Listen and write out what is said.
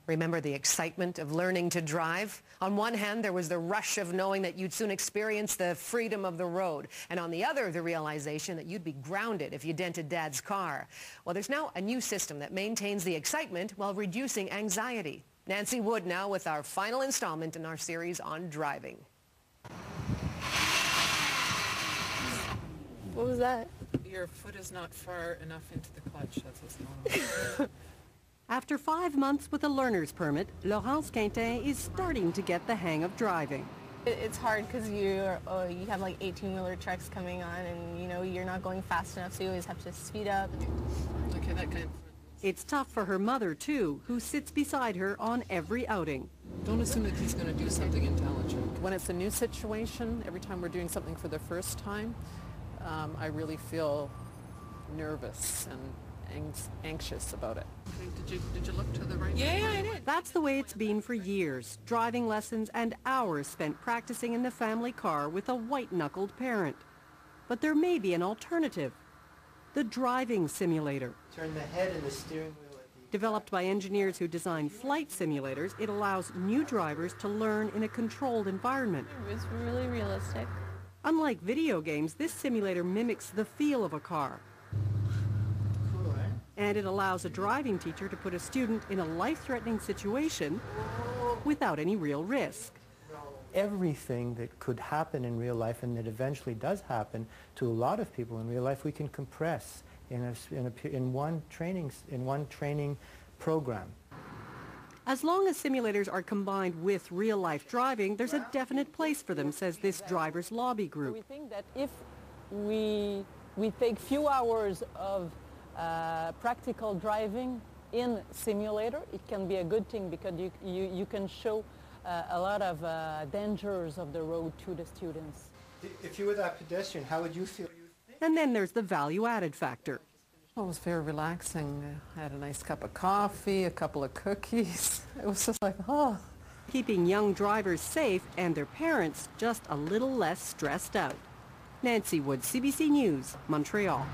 Remember the excitement of learning to drive? On one hand, there was the rush of knowing that you'd soon experience the freedom of the road. And on the other, the realization that you'd be grounded if you dented Dad's car. Well, there's now a new system that maintains the excitement while reducing anxiety. Nancy Wood now with our final installment in our series on driving. What was that? Your foot is not far enough into the clutch. That's what's going on. After 5 months with a learner's permit, Laurence Quintin is starting to get the hang of driving. It's hard because you have like 18-wheeler trucks coming on, and you're not going fast enough, so you always have to speed up. Okay, that kind of... It's tough for her mother too, who sits beside her on every outing. Don't assume that he's going to do something intelligent. When it's a new situation, every time we're doing something for the first time, I really feel nervous and anxious about it. Did you look to the right? Yeah, I did. That's the way it's been for years. Driving lessons and hours spent practicing in the family car with a white-knuckled parent. But there may be an alternative. The driving simulator. Turn the head and the steering wheel at the... Developed by engineers who design flight simulators, it allows new drivers to learn in a controlled environment. It was really realistic. Unlike video games, this simulator mimics the feel of a car. And it allows a driving teacher to put a student in a life-threatening situation without any real risk. Everything that could happen in real life and that eventually does happen to a lot of people in real life, we can compress in one training program. As long as simulators are combined with real-life driving, there's a definite place for them, says this drivers' lobby group. We think that if we take few hours of practical driving in simulator, it can be a good thing because you can show a lot of dangers of the road to the students. If you were that pedestrian, how would you feel? And then there's the value-added factor. Well, it was very relaxing. I had a nice cup of coffee, a couple of cookies. It was just like, oh. Keeping young drivers safe and their parents just a little less stressed out. Nancy Wood, CBC News, Montreal.